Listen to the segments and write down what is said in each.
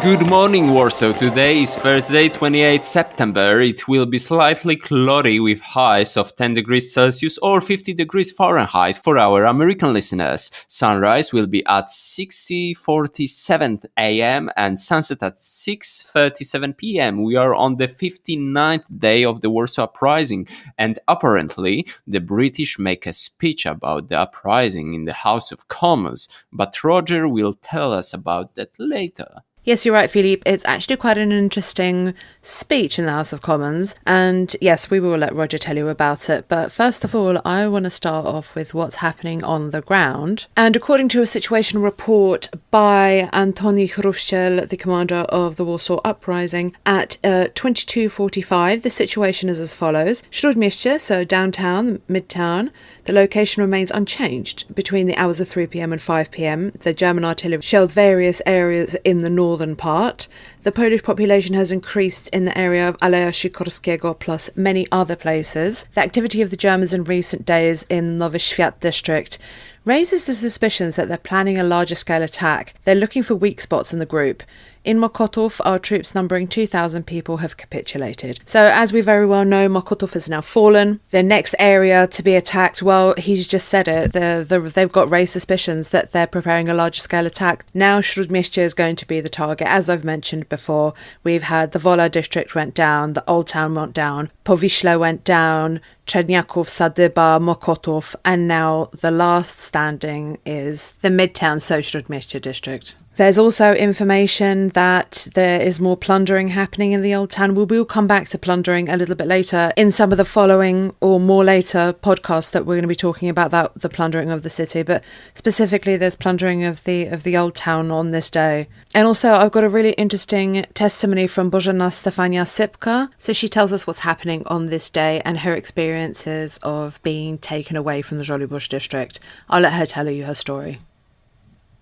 Good morning, Warsaw. Today is Thursday, 28 September. It will be slightly cloudy with highs of 10 degrees Celsius or 50 degrees Fahrenheit for our American listeners. Sunrise will be at 6:47 a.m. and sunset at 6:37 p.m. We are on the 59th day of the Warsaw Uprising, and apparently the British make a speech about the uprising in the House of Commons, but Roger will tell us about that later. Yes, you're right, Philippe. It's actually quite an interesting speech in the House of Commons. And yes, we will let Roger tell you about it. But first of all, I want to start off with what's happening on the ground. And according to a situation report by Antoni Churchill, the commander of the Warsaw Uprising, at 22:45, the situation is as follows. Śródmieście, so downtown, midtown, the location remains unchanged between the hours of 3 p.m. and 5 p.m. The German artillery shelled various areas in the northern part. The Polish population has increased in the area of Aleja Sikorskiego plus many other places. The activity of the Germans in recent days in Nowy Świat district raises the suspicions that they're planning a larger scale attack. They're looking for weak spots in the group. In Mokotów, our troops numbering 2,000 people have capitulated. So as we very well know, Mokotów has now fallen. The next area to be attacked, well, he's just said it. They've got raised suspicions that they're preparing a larger scale attack. Now Śródmieście is going to be the target. As I've mentioned before, we've had the Wola district went down, the Old Town went down, Powiśle went down, Czerniaków, Sadyba, Mokotów, and now the last standing is the Midtown, so Śródmieście district. There's also information that there is more plundering happening in the Old Town. We will come back to plundering a little bit later in some of the following or more later podcasts that we're going to be talking about the plundering of the city. But specifically, there's plundering of the Old Town on this day. And also, I've got a really interesting testimony from Bożena Stefania Sypka. So she tells us what's happening on this day and her experiences of being taken away from the Żoliborz district. I'll let her tell you her story.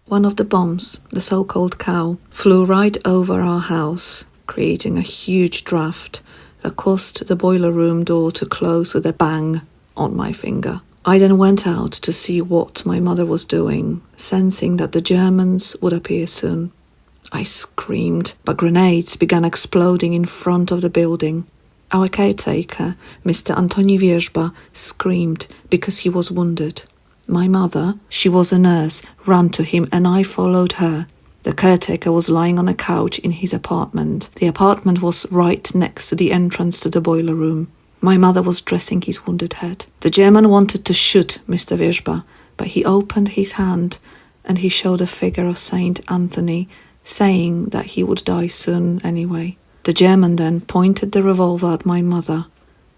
One of the bombs, the so-called cow, flew right over our house, creating a huge draft that caused the boiler room door to close with a bang on my finger. I then went out to see what my mother was doing, sensing that the Germans would appear soon. I screamed, but grenades began exploding in front of the building. Our caretaker, Mr. Antoni Wierzba, screamed because he was wounded. My mother, she was a nurse, ran to him and I followed her. The caretaker was lying on a couch in his apartment. The apartment was right next to the entrance to the boiler room. My mother was dressing his wounded head. The German wanted to shoot Mr. Wierzba, but he opened his hand and he showed a figure of Saint Anthony, saying that he would die soon anyway. The German then pointed the revolver at my mother,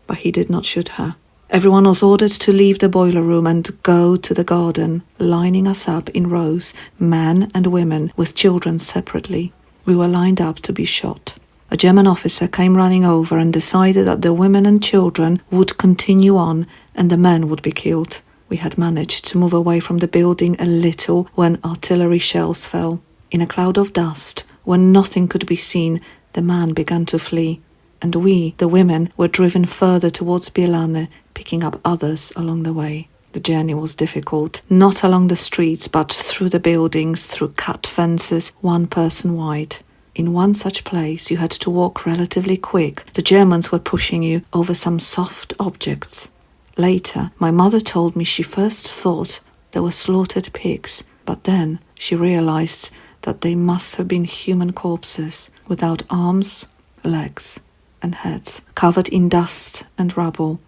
but he did not shoot her. Everyone was ordered to leave the boiler room and go to the garden, lining us up in rows, men and women, with children separately. We were lined up to be shot. A German officer came running over and decided that the women and children would continue on and the men would be killed. We had managed to move away from the building a little when artillery shells fell. In a cloud of dust, when nothing could be seen, the man began to flee. And we, the women, were driven further towards Bielany, picking up others along the way. The journey was difficult, not along the streets, but through the buildings, through cut fences, one person wide. In one such place, you had to walk relatively quick. The Germans were pushing you over some soft objects. Later, my mother told me she first thought there were slaughtered pigs, but then she realized that they must have been human corpses, without arms, legs, and heads, covered in dust and rubble,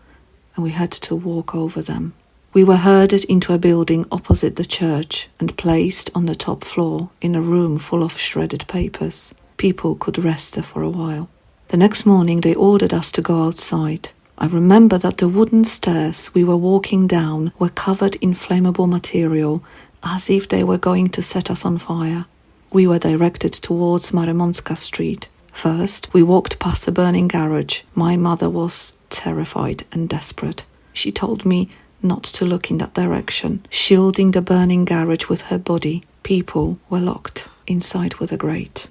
and we had to walk over them. We were herded into a building opposite the church and placed on the top floor in a room full of shredded papers. People could rest there for a while. The next morning they ordered us to go outside. I remember that the wooden stairs we were walking down were covered in flammable material, as if they were going to set us on fire. We were directed towards Marymonska Street. First, we walked past a burning garage. My mother was terrified and desperate. She told me not to look in that direction, shielding the burning garage with her body. People were locked inside with a grate.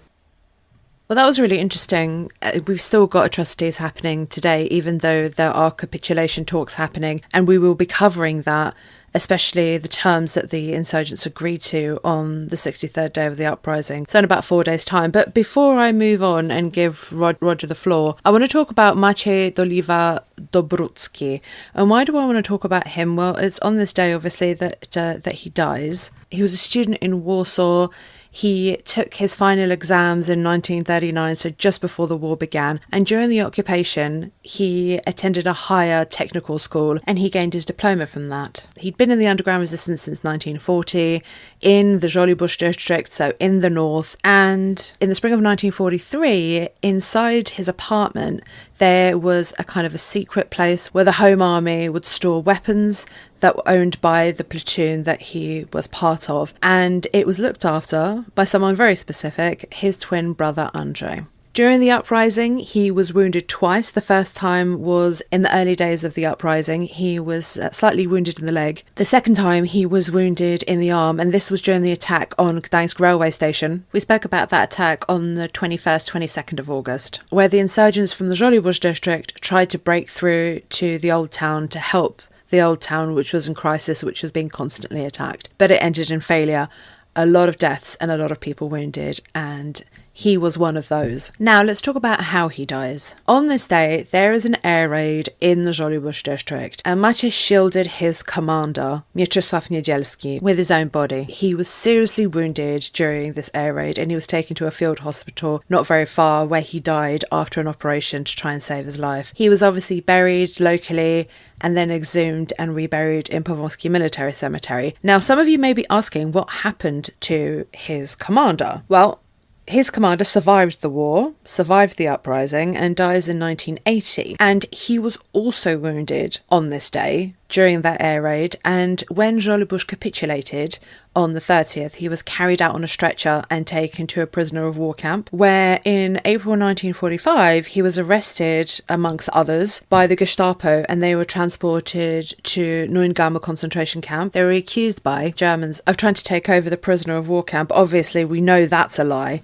Well, that was really interesting. We've still got atrocities happening today, even though there are capitulation talks happening, and we will be covering that especially the terms that the insurgents agreed to on the 63rd day of the uprising. So in about 4 days' time. But before I move on and give Roger the floor, I want to talk about Maciej d'Oliva Dobrucki. And why do I want to talk about him? Well, it's on this day, obviously, that he dies. He was a student in Warsaw. He took his final exams in 1939, so just before the war began. And during the occupation, he attended a higher technical school and he gained his diploma from that. He'd been in the underground resistance since 1940 in the Żoliborz district, so in the north. And in the spring of 1943, inside his apartment, there was a kind of a secret place where the Home Army would store weapons that were owned by the platoon that he was part of. And it was looked after by someone very specific, his twin brother, Andrzej. During the uprising, he was wounded twice. The first time was in the early days of the uprising. He was slightly wounded in the leg. The second time, he was wounded in the arm, and this was during the attack on Gdańsk railway station. We spoke about that attack on the 21st, 22nd of August, where the insurgents from the Żoliborz district tried to break through to the old town to help the old town, which was in crisis, which was being constantly attacked. But it ended in failure. A lot of deaths and a lot of people wounded, and he was one of those. Now, let's talk about how he dies. On this day, there is an air raid in the Żoliborz district, and Maciej shielded his commander, Mieczysław Niedzielski, with his own body. He was seriously wounded during this air raid, and he was taken to a field hospital not very far, where he died after an operation to try and save his life. He was obviously buried locally and then exhumed and reburied in Powązki Military Cemetery. Now, some of you may be asking what happened to his commander. Well, his commander survived the war, survived the uprising, and dies in 1980. And he was also wounded on this day during that air raid. And when Żoliborz capitulated on the 30th, he was carried out on a stretcher and taken to a prisoner of war camp, where in April 1945, he was arrested, amongst others, by the Gestapo, and they were transported to Neuengamme concentration camp. They were accused by Germans of trying to take over the prisoner of war camp. Obviously, we know that's a lie.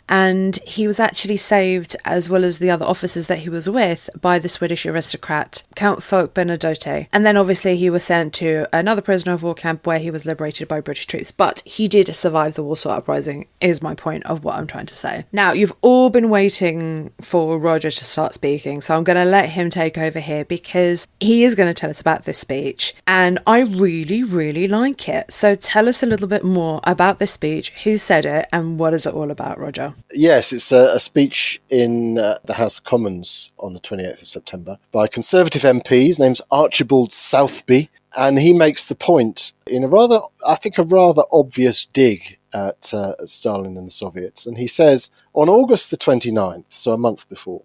And he was actually saved, as well as the other officers that he was with, by the Swedish aristocrat, Count Folke Bernadotte. And then obviously he was sent to another prisoner of war camp where he was liberated by British troops. But he did survive the Warsaw Uprising, is my point of what I'm trying to say. Now, you've all been waiting for Roger to start speaking, so I'm going to let him take over here because he is going to tell us about this speech. And I really, really like it. So tell us a little bit more about this speech, who said it, and what is it all about, Roger? Yes, it's a speech in the House of Commons on the 28th of September by a Conservative MP. His name's Archibald Southby, and he makes the point in a rather obvious dig at Stalin and the Soviets. And he says, on August the 29th, so a month before,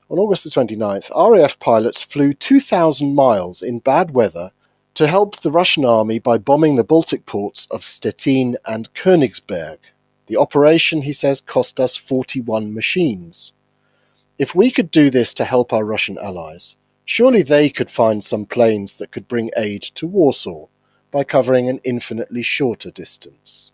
on August the 29th, RAF pilots flew 2,000 miles in bad weather to help the Russian army by bombing the Baltic ports of Stettin and Königsberg. The operation, he says, cost us 41 machines. If we could do this to help our Russian allies, surely they could find some planes that could bring aid to Warsaw by covering an infinitely shorter distance.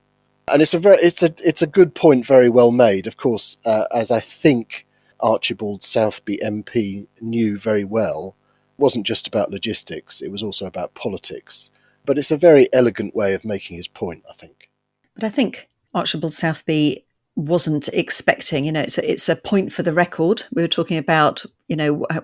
And it's a good point, very well made. Of course, as I think Archibald Southby MP knew very well, it wasn't just about logistics, it was also about politics. But it's a very elegant way of making his point, I think. But I think Archibald Southby wasn't expecting, it's a point for the record. We were talking about,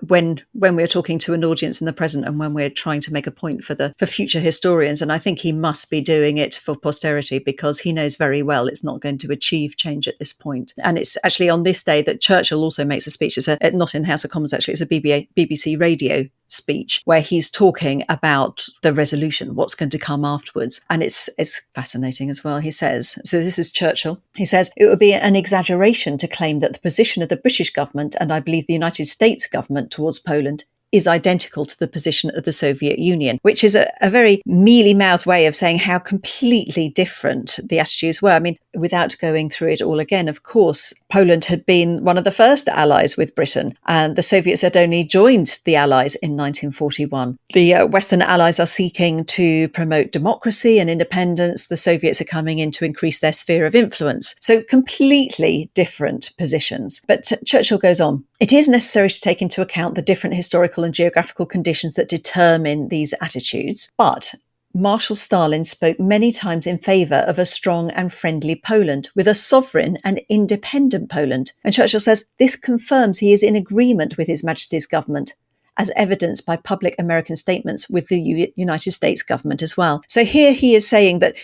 when we're talking to an audience in the present and when we're trying to make a point for future historians. And I think he must be doing it for posterity because he knows very well it's not going to achieve change at this point. And it's actually on this day that Churchill also makes a speech. It's not in House of Commons, actually, it's a BBC radio speech where he's talking about the resolution, what's going to come afterwards. And it's fascinating as well. He says, so this is Churchill. He says, it would be an exaggeration to claim that the position of the British government and I believe the United States government towards Poland is identical to the position of the Soviet Union, which is a very mealy-mouthed way of saying how completely different the attitudes were. I mean, without going through it all again, of course, Poland had been one of the first allies with Britain, and the Soviets had only joined the Allies in 1941. The Western allies are seeking to promote democracy and independence. The Soviets are coming in to increase their sphere of influence. So completely different positions. But Churchill goes on. It is necessary to take into account the different historical and geographical conditions that determine these attitudes, but Marshal Stalin spoke many times in favour of a strong and friendly Poland, with a sovereign and independent Poland. And Churchill says this confirms he is in agreement with His Majesty's government, as evidenced by public American statements with the United States government as well. So here he is saying that,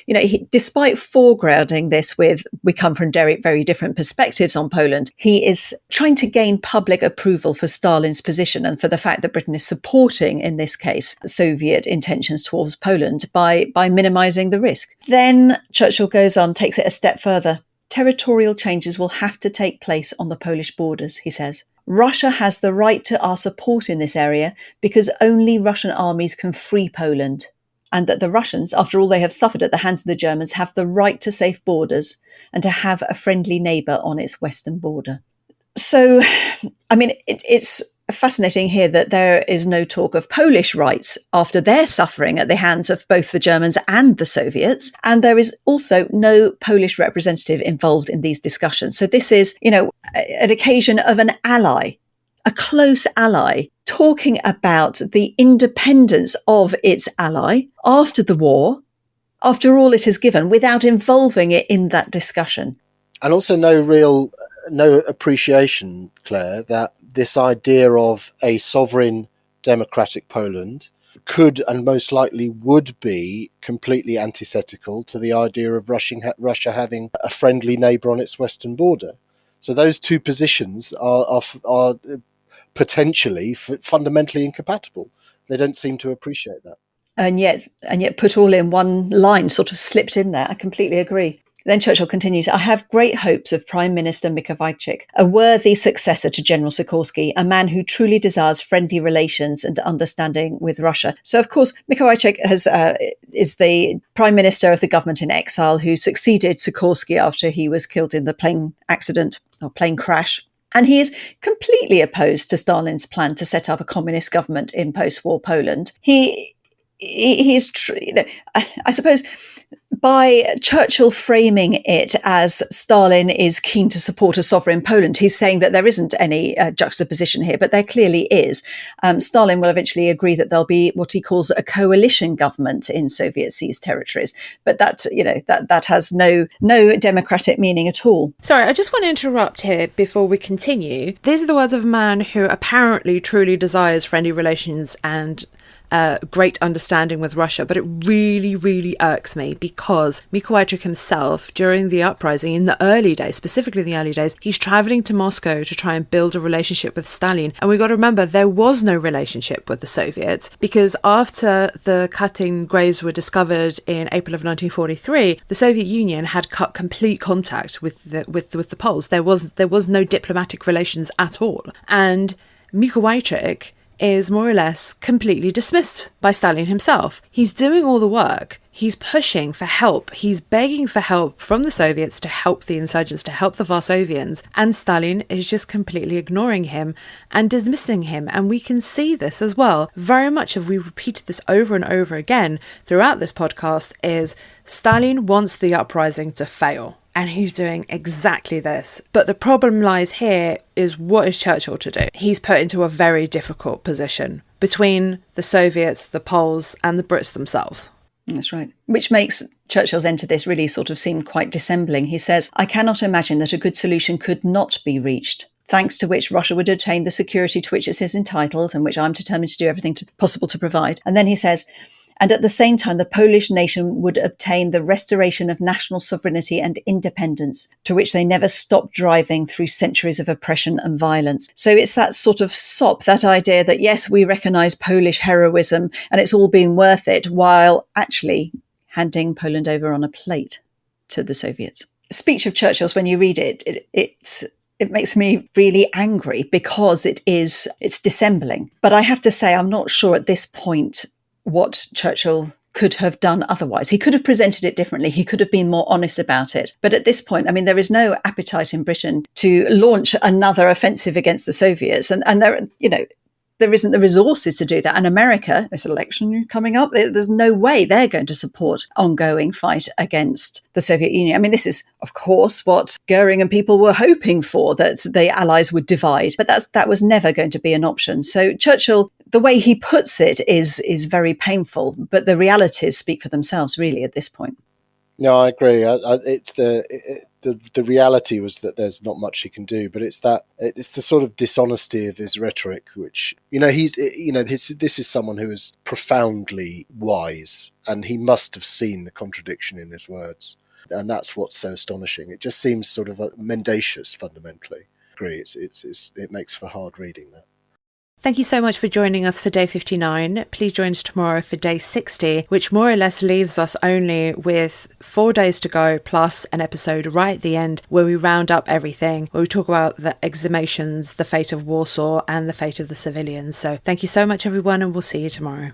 despite foregrounding this with, we come from very, very different perspectives on Poland, he is trying to gain public approval for Stalin's position and for the fact that Britain is supporting, in this case, Soviet intentions towards Poland by minimising the risk. Then Churchill goes on, takes it a step further. Territorial changes will have to take place on the Polish borders, he says. Russia has the right to our support in this area because only Russian armies can free Poland, and that the Russians, after all they have suffered at the hands of the Germans, have the right to safe borders and to have a friendly neighbour on its western border. So, it's fascinating here that there is no talk of Polish rights after their suffering at the hands of both the Germans and the Soviets. And there is also no Polish representative involved in these discussions. So this is, an occasion of an ally, a close ally, talking about the independence of its ally after the war, after all it has given, without involving it in that discussion. And also no appreciation, Claire, that this idea of a sovereign democratic Poland could and most likely would be completely antithetical to the idea of Russia having a friendly neighbour on its western border. So those two positions are potentially fundamentally incompatible. They don't seem to appreciate that. And yet put all in one line, sort of slipped in there. I completely agree. Then Churchill continues, I have great hopes of Prime Minister Mikołajczyk, a worthy successor to General Sikorski, a man who truly desires friendly relations and understanding with Russia. So, of course, Mikołajczyk is the Prime Minister of the government in exile who succeeded Sikorski after he was killed in the plane accident or plane crash. And he is completely opposed to Stalin's plan to set up a communist government in post-war Poland. He is, I suppose, by Churchill framing it as Stalin is keen to support a sovereign Poland, he's saying that there isn't any juxtaposition here, but there clearly is. Stalin will eventually agree that there'll be what he calls a coalition government in Soviet seized territories, but that has no democratic meaning at all. Sorry, I just want to interrupt here before we continue. These are the words of a man who apparently truly desires friendly relations and great understanding with Russia, but it really, really irks me because Mikołajczyk himself, during the uprising in the early days, specifically in the early days, he's travelling to Moscow to try and build a relationship with Stalin. And we've got to remember, there was no relationship with the Soviets because after the cutting graves were discovered in April of 1943, the Soviet Union had cut complete contact with the Poles. There was no diplomatic relations at all. And Mikołajczyk is more or less completely dismissed by Stalin himself. He's doing all the work. He's pushing for help. He's begging for help from the Soviets to help the insurgents, to help the Varsovians. And Stalin is just completely ignoring him and dismissing him. And we can see this as well. Very much, if we repeated this over and over again throughout this podcast, is Stalin wants the uprising to fail. And he's doing exactly this. But the problem lies here is, what is Churchill to do? He's put into a very difficult position between the Soviets, the Poles, and the Brits themselves. That's right. Which makes Churchill's end to this really sort of seem quite dissembling. He says, I cannot imagine that a good solution could not be reached, thanks to which Russia would obtain the security to which it is entitled and which I'm determined to do everything possible to provide. And then he says, and at the same time, the Polish nation would obtain the restoration of national sovereignty and independence, to which they never stopped driving through centuries of oppression and violence. So it's that sort of sop, that idea that, yes, we recognise Polish heroism and it's all been worth it, while actually handing Poland over on a plate to the Soviets. Speech of Churchill's, when you read it, it makes me really angry because it's dissembling. But I have to say, I'm not sure at this point what Churchill could have done otherwise. He could have presented it differently. He could have been more honest about it. But at this point, I mean, there is no appetite in Britain to launch another offensive against the Soviets. And there isn't the resources to do that. And America, this election coming up, there's no way they're going to support ongoing fight against the Soviet Union. I mean, this is, of course, what Goering and people were hoping for, that the Allies would divide. But that was never going to be an option. So Churchill the way he puts it is very painful, but the realities speak for themselves, really, at this point. No, I agree. It's the reality was that there's not much he can do, but it's the sort of dishonesty of his rhetoric, which this is someone who is profoundly wise, and he must have seen the contradiction in his words, and that's what's so astonishing. It just seems sort of mendacious fundamentally. I agree. It makes for hard reading, that. Thank you so much for joining us for day 59. Please join us tomorrow for day 60, which more or less leaves us only with 4 days to go, plus an episode right at the end where we round up everything, where we talk about the exhumations, the fate of Warsaw, and the fate of the civilians. So thank you so much, everyone, and we'll see you tomorrow.